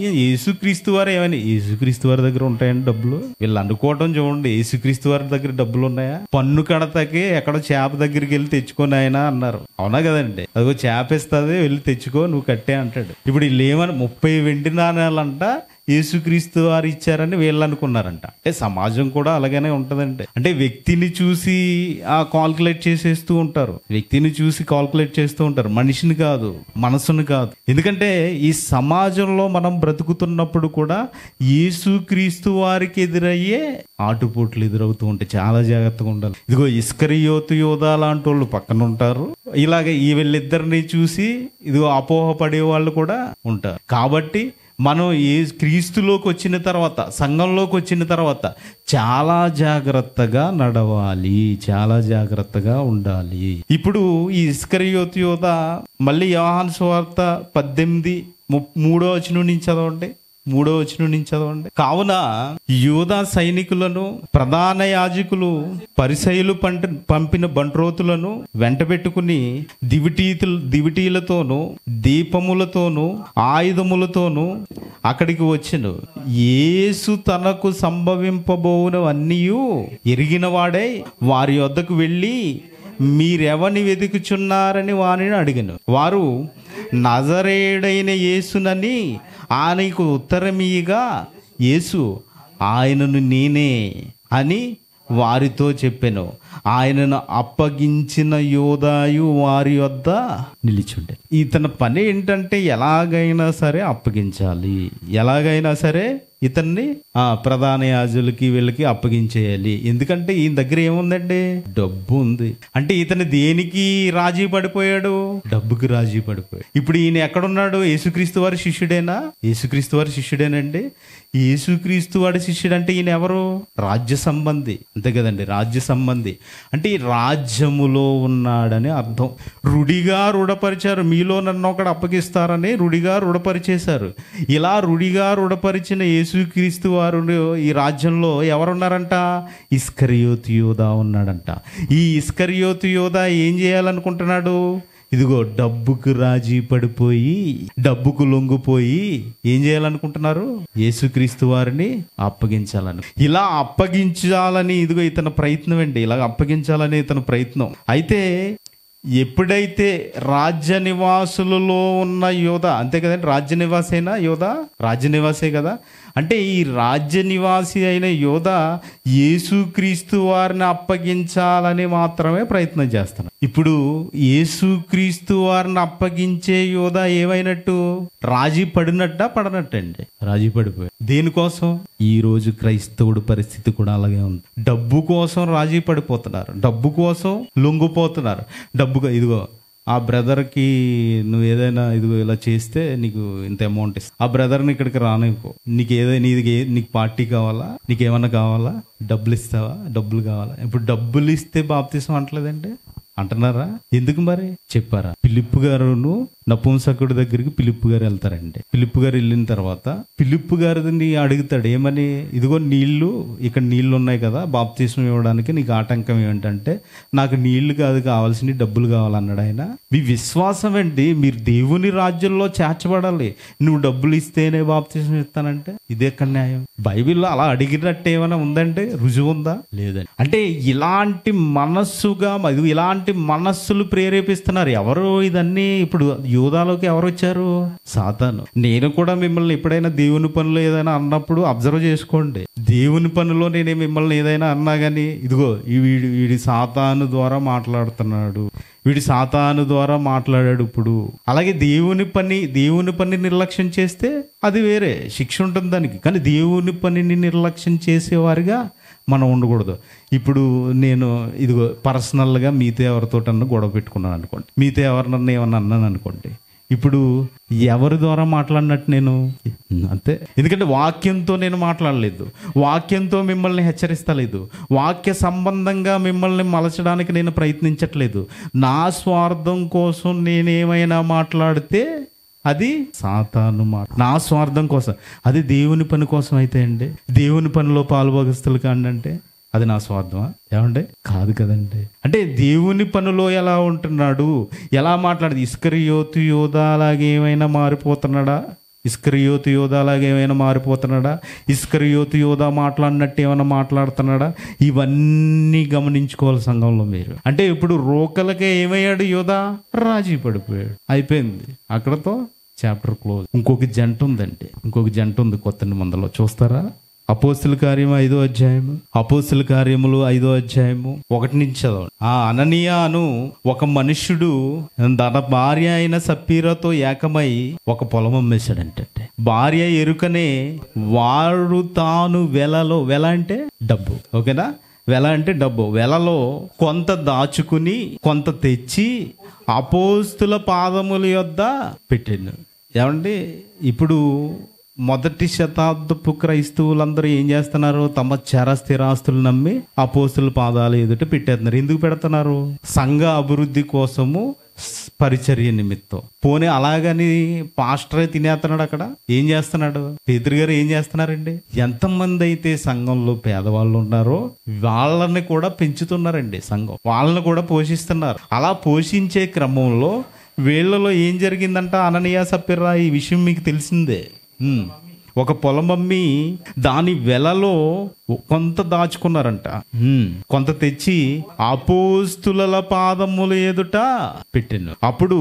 యేసుక్రీస్తు వారు యేసుక్రీస్తు వారి దగ్గర ఉంటాయండి డబ్బులు. వీళ్ళు అనుకోవటం చూడండి, యేసుక్రీస్తు వారి దగ్గర డబ్బులు ఉన్నాయా? పన్ను కడతాకి ఎక్కడో చేప దగ్గరికి వెళ్ళి తెచ్చుకొని ఆయన అన్నారు. అవునా కదండి? అదిగో చేప ఇస్తుంది, వెళ్ళి తెచ్చుకో, నువ్వు కట్టే అంటాడు. ఇప్పుడు వీళ్ళు 30 వెండి నాణాలంట యేసుక్రీస్తు వారు ఇచ్చారని వీళ్ళు అనుకున్నారంట. అంటే సమాజం కూడా అలాగనే ఉంటదండి. అంటే వ్యక్తిని చూసి కాల్కులేట్ చేసేస్తూ ఉంటారు, మనిషిని కాదు, మనసును కాదు. ఎందుకంటే ఈ సమాజంలో మనం బ్రతుకుతున్నప్పుడు కూడా యేసుక్రీస్తు వారికి ఎదురయ్యే ఆటుపోట్లు ఎదురవుతూ ఉంటాయి. చాలా జాగ్రత్తగా ఉండాలి. ఇదిగో ఇస్కరియోతు యోధా లాంటి వాళ్ళు పక్కన ఉంటారు, ఇలాగే ఈ వీళ్ళిద్దరిని చూసి ఇదిగో అపోహపడే వాళ్ళు కూడా ఉంటారు. కాబట్టి మనం క్రీస్తులోకి వచ్చిన తర్వాత, సంఘంలోకి వచ్చిన తర్వాత చాలా జాగ్రత్తగా నడవాలి, చాలా జాగ్రత్తగా ఉండాలి. ఇప్పుడు ఈ ఇస్కరియోతు యోధా మళ్ళీ యోహాను సువార్త 18:3 నుంచి చదవండి. 3 నుంచి చదవండి. కావున యూదా సైనికులను, ప్రధాన యాజకులు, పరిసయ్యులు పంపిన బంట్రోతులను వెంట పెట్టుకుని దివిటీలతోనూ దీపములతోనూ ఆయుధములతోనూ అక్కడికి వచ్చెను. యేసు తనకు సంభవింపబోవునవన్నీ ఎరిగిన వాడై వారి వద్దకు వెళ్ళి, మీరెవని వెతుకుచున్నారని వారిని అడిగాను. వారు నజరేయుడైన యేసునని ఆయనకు ఉత్తరమీయగా, యేసు ఆయనను నేనే అని వారితో చెప్పెను. ఆయనను అప్పగించిన యోధాయు వారి వద్ద నిలిచుండే. ఇతని పని ఏంటంటే ఎలాగైనా సరే అప్పగించాలి, ఎలాగైనా సరే ఇతన్ని ప్రధాన యాజకులకి వీళ్ళకి అప్పగించేయాలి. ఎందుకంటే ఈయన దగ్గర ఏముందండి, డబ్బు ఉంది. అంటే ఇతను దేనికి రాజీ పడిపోయాడు, డబ్బుకి రాజీ పడిపోయాడు. ఇప్పుడు ఈయన ఎక్కడున్నాడు, యేసుక్రీస్తు వారి శిష్యుడేనా? యేసుక్రీస్తు వారి శిష్యుడేనండి. యేసుక్రీస్తు వాడి శిష్యుడు అంటే ఈయన ఎవరు, రాజ్య సంబంధి, అంతే కదండి, రాజ్య సంబంధి. అంటే ఈ రాజ్యములో ఉన్నాడని అర్థం. రుడిగా రుడపరిచారు, మీలో నన్ను ఒకడు అప్పగిస్తారని రుడిగా రుడపరిచేశారు. ఇలా రుడిగా రుడపరిచిన యేసుక్రీస్తు వారు ఈ రాజ్యంలో ఎవరున్నారంట, ఇస్కరియోతు యోధా ఉన్నాడంట. ఈ ఇస్కరియోతు యోధా ఏం చేయాలనుకుంటున్నాడు, ఇదిగో డబ్బుకు రాజీ పడిపోయి, డబ్బుకు లొంగిపోయి ఏం చేయాలనుకుంటున్నారు, యేసుక్రీస్తు వారిని అప్పగించాలని. ఇలా అప్పగించాలని ఇదిగో ఇతని ప్రయత్నం అండి, ఇలా అప్పగించాలని ఇతని ప్రయత్నం. అయితే ఎప్పుడైతే రాజ్య నివాసులలో ఉన్న యోధా, అంతే కదండి, రాజ్య నివాసైనా యోధా, రాజ్య నివాసే కదా. అంటే ఈ రాజ్య నివాసి అయిన యోధా యేసుక్రీస్తు వారిని అప్పగించాలని మాత్రమే ప్రయత్నం చేస్తున్నాడు. ఇప్పుడు యేసుక్రీస్తు వారిని అప్పగించే యోధా ఏమైనట్టు, రాజీ పడనట్టండి, రాజీ పడిపోయాడు. దేనికోసం, ఈ రోజు క్రైస్తవుడి పరిస్థితి కూడా అలాగే ఉంది. డబ్బు కోసం రాజీ పడిపోతున్నారు, డబ్బు కోసం లొంగిపోతున్నారు. డబ్బుగా ఇదిగో ఆ బ్రదర్కి నువ్వు ఏదైనా ఇదిగో ఇలా చేస్తే నీకు ఇంత అమౌంట్ ఇస్తా, ఆ బ్రదర్ని ఇక్కడికి రానివ్వు, నీకు పార్టీ కావాలా, నీకేమన్నా కావాలా, డబ్బులు ఇస్తావా, డబ్బులు కావాలా. ఇప్పుడు డబ్బులు ఇస్తే బాప్తిసం అంటలేదంటే అంటున్నారా? ఎందుకు మరి చెప్పారా? ఫిలిప్పు గారును నపుంసకుడి దగ్గరికి ఫిలిప్పు గారు వెళ్తారండి. ఫిలిప్పు గారు వెళ్ళిన తర్వాత ఫిలిప్పు గారిని అడుగుతాడు, ఏమని, ఇదిగో ఇక్కడ నీళ్లు ఉన్నాయి కదా, బాప్తిసం ఇవ్వడానికి నీకు ఆటంకం ఏంటంటే, నాకు నీళ్లు కాదు కావాల్సిన డబ్బులు కావాలన్నాడు ఆయన. మీ విశ్వాసం ఏంటి, మీరు దేవుని రాజ్యంలో చేర్చబడాలి, నువ్వు డబ్బులు ఇస్తేనే బాప్తిసం ఇస్తానంటే ఇదే ఎక్కడ న్యాయం? బైబిల్లో అలా అడిగినట్టు ఏమైనా ఉందంటే రుజువు ఉందా? లేదండి. అంటే ఇలాంటి ఇలాంటి మనస్సులు ప్రేరేపిస్తున్నారు. ఎవరు ఇదన్నీ? ఇప్పుడు యూదాలోకి ఎవరు వచ్చారు? సాతాను. నేను కూడా మిమ్మల్ని ఎప్పుడైనా దేవుని పనులు ఏదైనా అన్నప్పుడు అబ్జర్వ్ చేసుకోండి. దేవుని పనిలో నేను మిమ్మల్ని ఏదైనా అన్నా గానీ, ఇదిగో వీడి సాతాను ద్వారా మాట్లాడుతున్నాడు, వీడి సాతాను ద్వారా మాట్లాడాడు. ఇప్పుడు అలాగే దేవుని పని నిర్లక్ష్యం చేస్తే అది వేరే శిక్ష ఉంటుంది దానికి. కానీ దేవుని పనిని నిర్లక్ష్యం చేసేవారిగా మనం ఉండకూడదు. ఇప్పుడు నేను ఇదిగో పర్సనల్గా మీతో ఎవరితోటన్నా గొడవ పెట్టుకున్నాను అనుకోండి, మీతో ఎవరినన్నా ఏమన్నా అన్నాను అనుకోండి, ఇప్పుడు ఎవరి ద్వారా మాట్లాడినట్టు నేను? అంతే. ఎందుకంటే వాక్యంతో నేను మాట్లాడలేదు, వాక్యంతో మిమ్మల్ని హెచ్చరిస్తలేదు, వాక్య సంబంధంగా మిమ్మల్ని మలచడానికి నేను ప్రయత్నించట్లేదు. నా స్వార్థం కోసం నేనేమైనా మాట్లాడితే అది సాతాను మాట. నా స్వార్థం కోసం, అది దేవుని పని కోసం అయితే అండి, దేవుని పనిలో పాలుభాగస్తులు కాండంటే అది నా స్వార్థమా? ఏమంటే కాదు కదండి. అంటే దేవుని పనిలో ఎలా ఉంటున్నాడు, ఎలా మాట్లాడదు? ఇస్కరియోతు యోధా అలాగే ఏమైనా మారిపోతున్నాడా? ఇస్కరియోతు యోధా అలాగే ఏమైనా మారిపోతున్నాడా? ఇస్కరియోతు యోధా మాట్లాడినట్టు ఏమైనా మాట్లాడుతున్నాడా? ఇవన్నీ గమనించుకోవాలి సంఘంలో మీరు. అంటే ఇప్పుడు రోకలకే ఏమయ్యాడు యోధా? రాజీ పడిపోయాడు, అయిపోయింది, అక్కడతో చాప్టర్ క్లోజ్. ఇంకొక జంట ఉందండి, ఇంకొక జంట ఉంది కొత్త నిబంధనలో, చూస్తారా? అపోస్తుల కార్యము 5వ అధ్యాయము, అపోస్తుల కార్యములు 5వ అధ్యాయము 1 నుంచి చదవండి. ఆ అననీయ అను ఒక మనుష్యుడు తన భార్య అయిన సప్పీరాతో ఏకమై ఒక పొలం అమ్మేశాడంటే, భార్య ఎరుకనే వాడు తాను వెలలో, వెల అంటే డబ్బు, ఓకేనా? వెల అంటే డబ్బు, వెలలో కొంత దాచుకుని కొంత తెచ్చి అపోస్తుల పాదముల యొద్ద పెట్టాను. ఏమండి, ఇప్పుడు మొదటి శతాబ్దపు క్రైస్తవులందరూ ఏం చేస్తున్నారు? తమ స్థిరాస్తులు నమ్మి అపోస్తుల పాదాలు ఎదుట పెట్టేస్తున్నారు. ఎందుకు పెడుతున్నారు? సంఘ అభివృద్ధి కోసము, పరిచర్య నిమిత్తం. పోనీ అలాగని పాస్టరే తినేస్తున్నాడు. అక్కడ ఏం చేస్తున్నాడు? పేతురు గారు ఏం చేస్తున్నారండి? ఎంతమంది అయితే సంఘంలో పేదవాళ్ళు ఉన్నారో వాళ్ళని కూడా పెంచుతున్నారండి, సంఘం వాళ్ళని కూడా పోషిస్తున్నారు. అలా పోషించే క్రమంలో వీళ్ళలో ఏం జరిగిందంట? అననీయ సప్పీరా, ఈ విషయం మీకు తెలిసిందే. ఒక పొలం అమ్మి దాని వెలలో కొంత దాచుకున్నారంట, కొంత తెచ్చి అపోస్తుల పాదముల ఎదుట పెట్టాను. అప్పుడు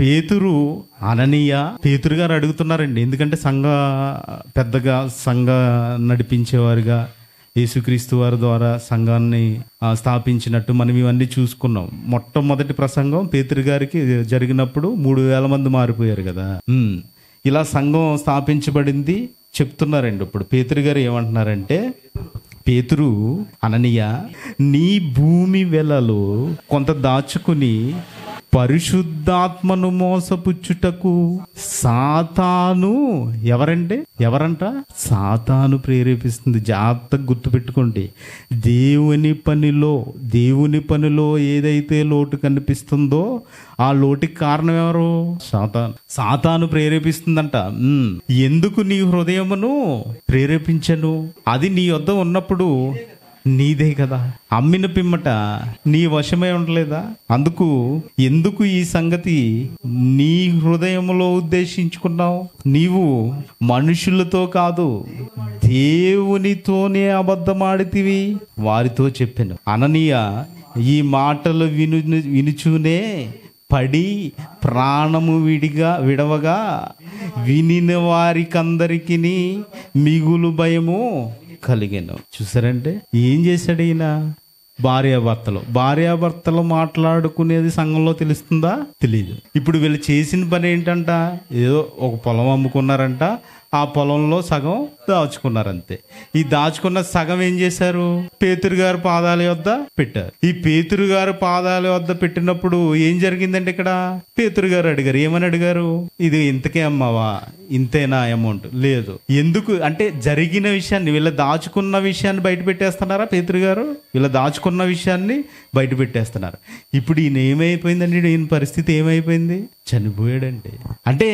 పేతురు, అననీయ, పేతురు గారు అడుగుతున్నారండి. ఎందుకంటే పెద్దగా సంఘ నడిపించేవారుగా యేసుక్రీస్తు వారి ద్వారా సంఘాన్ని స్థాపించినట్టు మనం ఇవన్నీ చూసుకున్నాం. మొట్టమొదటి ప్రసంగం పేతురు గారికి జరిగినప్పుడు 3,000 మంది మారిపోయారు కదా. ఇలా సంఘం స్థాపించబడింది చెప్తున్నారండి. ఇప్పుడు పేతురు గారు ఏమంటున్నారంటే, పేతురు, అననీయ, నీ భూమి వెలలో కొంత దాచుకుని పరిశుద్ధాత్మను మోసపుచ్చుటకు సాతాను, ఎవరంట? సాతాను ప్రేరేపిస్తుంది. జాగ్రత్తగా గుర్తుపెట్టుకోండి. దేవుని పనిలో ఏదైతే లోటు కనిపిస్తుందో ఆ లోటుకి కారణం ఎవరు? సాతాను ప్రేరేపిస్తుందంట. ఎందుకు నీ హృదయమును ప్రేరేపించను? అది నీ వద్ద ఉన్నప్పుడు నీదే కదా, అమ్మిన పిమ్మట నీ వశమై ఉండలేదా? ఎందుకు ఈ సంగతి నీ హృదయంలో ఉద్దేశించుకున్నావు? నీవు మనుషులతో కాదు దేవునితోనే అబద్ధమాడితివి. వారితో చెప్పాను. అననీయ ఈ మాటలు వినుచూనే పడి ప్రాణము విడవగా వినిన వారికందరికి మిగులు భయము కలిగాను. చూసారంటే ఏం చేశాడు ఈయన? భార్యాభర్తలు మాట్లాడుకునేది సంఘంలో తెలుస్తుందా? తెలియదు. ఇప్పుడు వీళ్ళు చేసిన పని ఏంటంట? ఏదో ఒక పొలం అమ్ముకున్నారంట, ఆ పొలంలో సగం దాచుకున్నారంతే. ఈ దాచుకున్న సగం ఏం చేశారు? పేతురు గారి పాదాల వద్ద పెట్టారు. ఈ పేతురు గారి పాదాల వద్ద పెట్టినప్పుడు ఏం జరిగిందంటే, ఇక్కడ పేతురు గారు అడిగారు. ఏమని అడిగారు? ఇది ఇంతకే అమ్మావా? ఇంతేనా అమౌంట్? లేదు. ఎందుకు అంటే జరిగిన విషయాన్ని, వీళ్ళ దాచుకున్న విషయాన్ని బయట పెట్టేస్తున్నారా? పేతురు గారు వీళ్ళ దాచుకున్న విషయాన్ని బయట పెట్టేస్తున్నారు. ఇప్పుడు ఈయన ఏమైపోయిందండి? ఈయన పరిస్థితి ఏమైపోయింది? చనిపోయాడండి. అంటే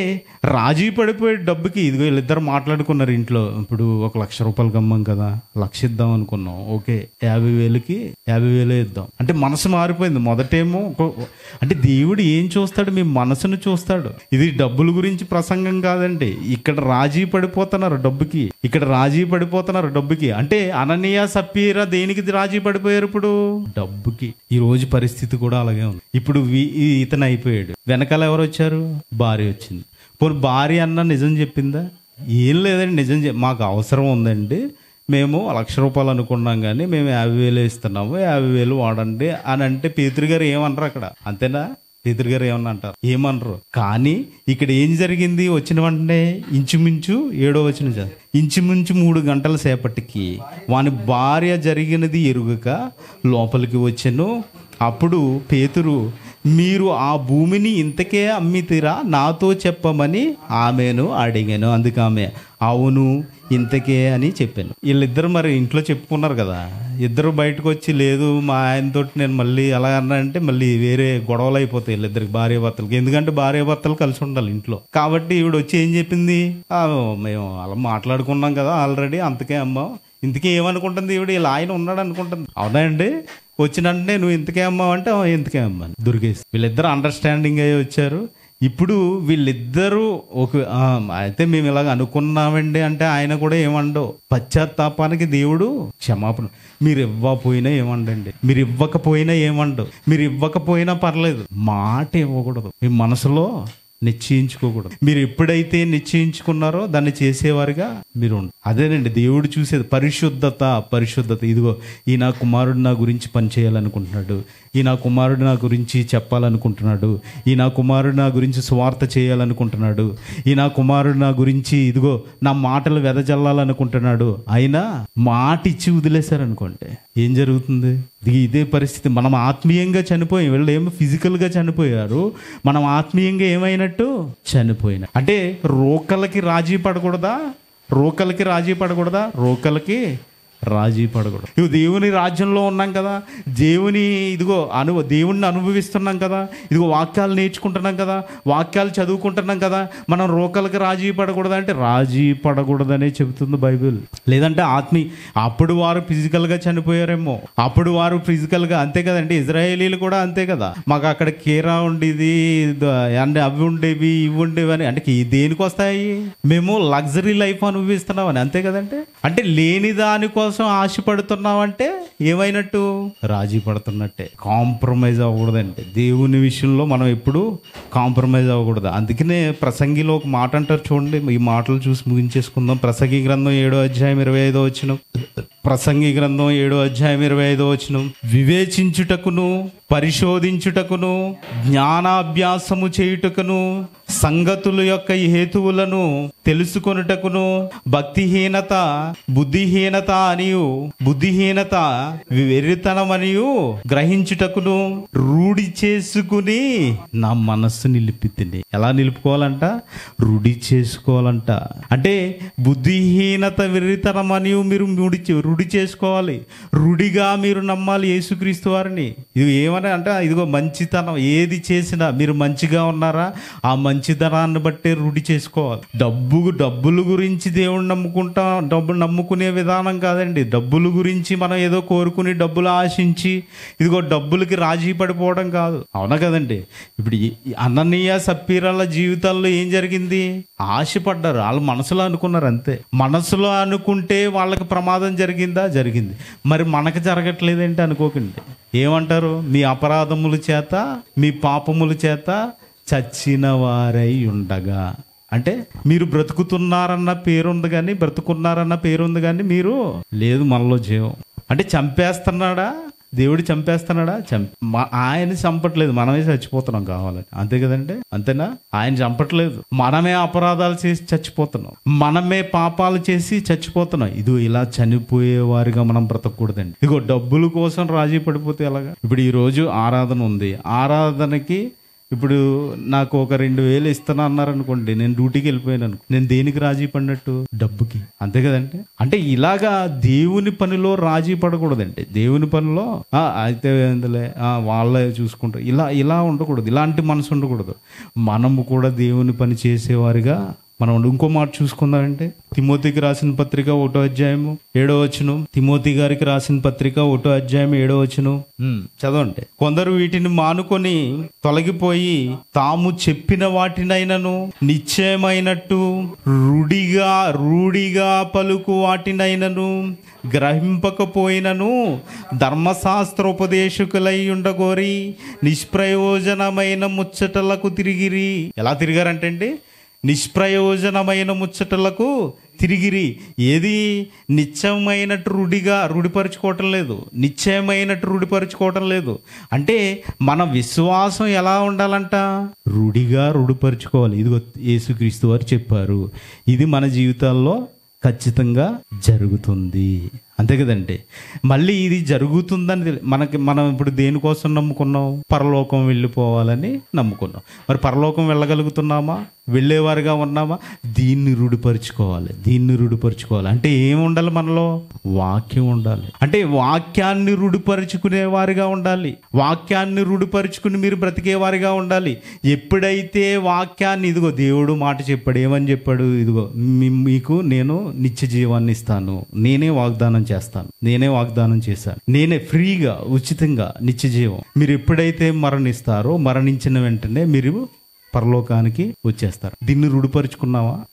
రాజీ పడిపోయాడు డబ్బుకి. ఇదిగో వీళ్ళిద్దరు మాట్లాడుకున్నారు ఇంట్లో. ఇప్పుడు 1,00,000 రూపాయలు గమ్మం కదా, 1,00,000 ఇద్దాం అనుకున్నాం. ఓకే, 50,000కి 50,000 ఇద్దాం అంటే మనసు మారిపోయింది. మొదటేమో అంటే దేవుడు ఏం చూస్తాడు? మీ మనసును చూస్తాడు. ఇది డబ్బుల గురించి ప్రసంగం కాదండి. ఇక్కడ రాజీ పడిపోతున్నారు డబ్బుకి. అంటే అననీయ సప్పీరా దేనికి రాజీ పడిపోయారు? ఇప్పుడు డబ్బుకి. ఈ రోజు పరిస్థితి కూడా అలాగే ఉంది. ఇప్పుడు ఇతను అయిపోయాడు, వెనకాల ఎవరు వచ్చారు? భార్య వచ్చింది. పోనీ భార్య అన్న నిజం చెప్పిందా? ఏం లేదండి, నిజం మాకు అవసరం ఉందండి, మేము 1,00,000 రూపాయలు అనుకున్నాం కానీ మేము 50,000 ఇస్తున్నాము, 50,000 వాడండి అని అంటే పేతురు గారు ఏమనరు అక్కడ? అంతేనా? పేతురు గారు ఏమన్నా అంటారు? ఏమనరు. కానీ ఇక్కడ ఏం జరిగింది? వచ్చిన వెంటనే ఇంచుమించు 7వ వచనం, ఇంచుమించు 3 గంటల సేపటికి వాని భార్య జరిగినది ఎరుగక లోపలికి వచ్చెను. అప్పుడు పేతురు మీరు ఆ భూమిని ఇంతకే అమ్మితిరా నాతో చెప్పమని ఆమెను అడిగాను. అందుకు ఆమె అవును ఇంతకే అని చెప్పాను. వీళ్ళిద్దరు మరి ఇంట్లో చెప్పుకున్నారు కదా, ఇద్దరు బయటకు వచ్చి లేదు మా ఆయనతో నేను మళ్ళీ అలా అన్నా అంటే మళ్ళీ వేరే గొడవలు అయిపోతాయి వీళ్ళిద్దరికి, భార్యాభర్తలకి. ఎందుకంటే భార్యాభర్తలు కలిసి ఉండాలి ఇంట్లో. కాబట్టి ఈవిడ వచ్చి ఏం చెప్పింది, మేము అలా మాట్లాడుకున్నాం కదా ఆల్రెడీ, అంతకే అమ్మాం. ఇంతకీ ఏమనుకుంటుంది ఈవిడ, ఇలా ఆయన ఉన్నాడు అనుకుంటుంది. అవునా అండి, వచ్చినంటే నువ్వు ఇంతకే అమ్మావు అంటే ఇంతకే అమ్మాను దొరికేసి. వీళ్ళిద్దరు అండర్స్టాండింగ్ అయ్యి వచ్చారు. ఇప్పుడు వీళ్ళిద్దరూ అయితే మేము ఇలాగ అనుకున్నామండి అంటే ఆయన కూడా ఏమండో, పశ్చాత్తాపానికి దేవుడు క్షమాపణ. మీరు ఇవ్వకపోయినా ఏమండండి, మీరు ఇవ్వకపోయినా ఏమండవు, మీరు ఇవ్వకపోయినా పర్లేదు, మాట ఇవ్వకూడదు, మీ మనసులో నిశ్చయించుకోకూడదు. మీరు ఎప్పుడైతే నిశ్చయించుకున్నారో దాన్ని చేసేవారుగా మీరు ఉండండి. అదేనండి దేవుడు చూసేది, పరిశుద్ధత. ఇదిగో ఈ నా కుమారుడు నా గురించి పనిచేయాలనుకుంటున్నాడు, ఈ నా కుమారుడు నా గురించి చెప్పాలనుకుంటున్నాడు, ఈ నా కుమారుడు నా గురించి సువార్త చేయాలనుకుంటున్నాడు, ఈ నా కుమారుడు నా గురించి ఇదిగో నా మాటలు వెదజల్లాలనుకుంటున్నాడు. అయినా మాట ఇచ్చి వదిలేశారనుకోండి ఏం జరుగుతుంది? ఇదే పరిస్థితి. మనం ఆత్మీయంగా చనిపోయాం, వీళ్ళు ఏమో ఫిజికల్గా చనిపోయారు, మనం ఆత్మీయంగా ఏమైనట్టు చనిపోయిన. అంటే రోకలకి రాజీ పడకూడదా, రోకలకి రాజీ పడకూడదు. ఇవి దేవుని రాజ్యంలో ఉన్నాం కదా, దేవుణ్ణి అనుభవిస్తున్నాం కదా, ఇదిగో వాక్యాలు నేర్చుకుంటున్నాం కదా, వాక్యాలు చదువుకుంటున్నాం కదా, మనం రోకలకి రాజీ పడకూడదు అంటే రాజీ పడకూడదనే చెబుతుంది బైబిల్. లేదంటే అప్పుడు వారు ఫిజికల్గా చనిపోయారేమో, అప్పుడు వారు ఫిజికల్గా అంతే కదండి. ఇజ్రాయేలీలు కూడా అంతే కదా, మాకు అక్కడ కీరా ఉండేది అంటే అవి ఉండేవి ఇవి ఉండేవి అని, అంటే దేనికి వస్తాయి, మేము లగ్జరీ లైఫ్ అనుభవిస్తున్నామని, అంతే కదంటే. అంటే లేని దానికోసం ఆశపడుతున్నామంటే ఏమైనట్టు, రాజీ పడుతున్నట్టే. కాంప్రమైజ్ అవ్వకూడదంటే దేవుని విషయంలో మనం ఎప్పుడు కాంప్రమైజ్ అవ్వకూడదు. అందుకనే ప్రసంగిలో ఒక మాట అంటారు చూడండి, ఈ మాటలు చూసి ముగించేసుకుందాం. ప్రసంగి గ్రంథం 7వ అధ్యాయం 25వ వచనం. ప్రసంగి గ్రంథం 7వ అధ్యాయం 25వ వచనం. వివేచించుటకును పరిశోధించుటకును జ్ఞానాభ్యాసము చేయుటకును సంగతుల యొక్క హేతువులను తెలుసుకొనుటకును భక్తిహీనత బుద్ధిహీనత అనియు బుద్ధిహీనత వెర్రితనమనియు గ్రహించుటకును రూఢి చేసుకుని నా మనస్సు నిలిపితిని. ఎలా నిలుపుకోవాలంట, రూఢి చేసుకోవాలంట. అంటే బుద్ధిహీనత వెర్రితనం అనియు మీరు రూఢి చేసుకోవాలి, రూఢిగా మీరు నమ్మాలి యేసుక్రీస్తు వారిని. ఇది ఏమని అంటే ఇదిగో మంచితనం, ఏది చేసినా మీరు మంచిగా ఉన్నారా ఆ మంచితనాన్ని బట్టే రూఢి చేసుకోవాలి. డబ్బుల గురించి దేవుడు డబ్బులు నమ్ముకునే విధానం కాదండి. డబ్బుల గురించి మనం ఏదో కోరుకుని డబ్బులు ఆశించి ఇదిగో డబ్బులకి రాజీ పడిపోవడం కాదు. అవునా కదండి. ఇప్పుడు అననీయ సప్పీరాల జీవితాల్లో ఏం జరిగింది, ఆశపడ్డారు, వాళ్ళు మనసులో అనుకున్నారు అంతే. మనసులో అనుకుంటే వాళ్ళకి ప్రమాదం జరిగిందా, జరిగింది. మరి మనకు జరగట్లేదేంటి అనుకోకండి. ఏమంటారు, మీ అపరాధముల చేత మీ పాపముల చేత చచ్చిన వారై ఉండగా. అంటే మీరు బ్రతుకుతున్నారన్న పేరుంది కానీ బ్రతుకున్నారన్న పేరుంది కానీ మీరు లేదు, మనలో జీవం. అంటే చంపేస్తున్నాడా దేవుడు, చంపేస్తున్నాడా? ఆయన చంపట్లేదు, మనమే చచ్చిపోతున్నాం కావాలని, అంతే కదండి. అంతేనా? ఆయన చంపట్లేదు, మనమే అపరాధాలు చేసి చచ్చిపోతున్నాం, మనమే పాపాలు చేసి చచ్చిపోతున్నాం. ఇది ఇలా చనిపోయే వారిగా మనం బ్రతకూడదండి. ఇగో డబ్బుల కోసం రాజీ పడిపోతే ఎలాగా? ఇప్పుడు ఈ రోజు ఆరాధన ఉంది, ఆరాధనకి ఇప్పుడు నాకు ఒక 2,000 ఇస్తున్నా అన్నారనుకోండి, నేను డ్యూటీకి వెళ్ళిపోయాను అనుకో, నేను దేనికి రాజీ పడినట్టు? డబ్బుకి, అంతే కదంటే. అంటే ఇలాగా దేవుని పనిలో రాజీ పడకూడదండి. దేవుని పనిలో అయితే ఏందులే వాళ్ళే చూసుకుంటారు, ఇలా ఉండకూడదు, ఇలాంటి మనసు ఉండకూడదు. మనము కూడా దేవుని పని చేసేవారిగా మనం ఇంకో మాట చూసుకుందామంటే తిమోతికి రాసిన పత్రిక 1వ అధ్యాయము 7వ వచనం. తిమోతి గారికి రాసిన పత్రిక 1వ అధ్యాయం 7వ వచనం చదవండి. కొందరు వీటిని మానుకొని తొలగిపోయి తాము చెప్పిన వాటినైనను నిశ్చయమైనట్టు రూఢిగా పలుకు వాటినైనను గ్రహింపకపోయినను ధర్మశాస్త్రోపదేశకులై ఉండగోరి నిష్ప్రయోజనమైన ముచ్చటలకు తిరిగిరి. ఎలా తిరిగారంటే నిష్ప్రయోజనమైన ముచ్చటలకు తిరిగిరి. ఏది నిత్యమైనట్టు రూఢిపరుచుకోవటం లేదు, నిశ్చయమైనట్టు రూఢిపరుచుకోవటం లేదు. అంటే మన విశ్వాసం ఎలా ఉండాలంట, రూఢిపరుచుకోవాలి. ఇదిగో యేసుక్రీస్తు వారు చెప్పారు, ఇది మన జీవితాల్లో ఖచ్చితంగా జరుగుతుంది. అంతే కదండి. మళ్ళీ ఇది జరుగుతుందని మనం ఇప్పుడు దేనికోసం నమ్ముకున్నాం? పరలోకం వెళ్ళిపోవాలని నమ్ముకున్నాం. మరి పరలోకం వెళ్ళగలుగుతున్నామా? వెళ్ళేవారుగా ఉన్నామా? దీన్ని రూఢిపరుచుకోవాలి. అంటే ఏమి ఉండాలి మనలో? వాక్యం ఉండాలి. అంటే వాక్యాన్ని రూఢిపరుచుకునేవారుగా ఉండాలి. వాక్యాన్ని రూఢిపరుచుకుని మీరు బ్రతికేవారుగా ఉండాలి. ఎప్పుడైతే వాక్యాన్ని, ఇదిగో దేవుడు మాట చెప్పాడు, ఏమని చెప్పాడు? ఇదిగో మీకు నేను నిత్య జీవాన్ని ఇస్తాను, నేనే వాగ్దానం చేశాను, నేనే ఫ్రీగా, ఉచితంగా నిత్య జీవం. మీరు ఎప్పుడైతే మరణిస్తారో, మరణించిన వెంటనే మీరు పరలోకానికి వచ్చేస్తారు. దీన్ని రూఢిపరుచుకున్నామా?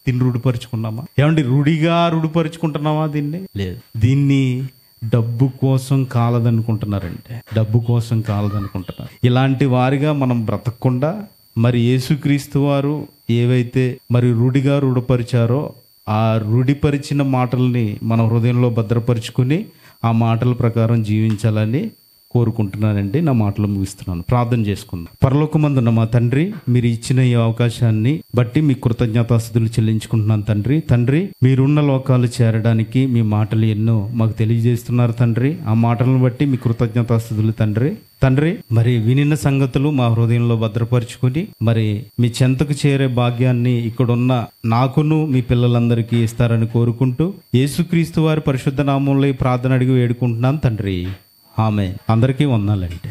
ఏమండి, రూఢిపరుచుకుంటున్నావా? దీన్ని లేదు. దీన్ని డబ్బు కోసం కాలదనుకుంటున్నారు. ఇలాంటి వారిగా మనం బ్రతకకుండా మరి యేసుక్రీస్తు వారు ఏవైతే మరి రూఢిపరిచారో ఆ రూఢిపరిచిన మాటల్ని మన హృదయంలో భద్రపరుచుకుని ఆ మాటల ప్రకారం జీవించాలని కోరుకుంటున్నానండి. నా మాటలు ముగిస్తున్నాను. ప్రార్థన చేసుకుందాం. పరలోకమందున్న మా తండ్రి, మీరు ఇచ్చిన ఈ అవకాశాన్ని బట్టి మీ కృతజ్ఞతాస్తుతులు చెల్లించుకుంటున్నాను తండ్రి. మీరున్న లోకాలు చేరడానికి మీ మాటలు ఎన్నో మాకు తెలియజేస్తున్నారు తండ్రి. ఆ మాటలను బట్టి మీ కృతజ్ఞతాస్తుతులు తండ్రి. మరి వినిన సంగతులు మా హృదయంలో భద్రపరుచుకుని మరి మీ చెంతకు చేరే భాగ్యాన్ని ఇక్కడున్న నాకును మీ పిల్లలందరికీ ఇస్తారని కోరుకుంటూ యేసుక్రీస్తు వారి పరిశుద్ధ నామంలో ఈ ప్రార్థన అడిగి వేడుకుంటున్నాను తండ్రి. ఆమేన్. అందరికీ వందనాలండి.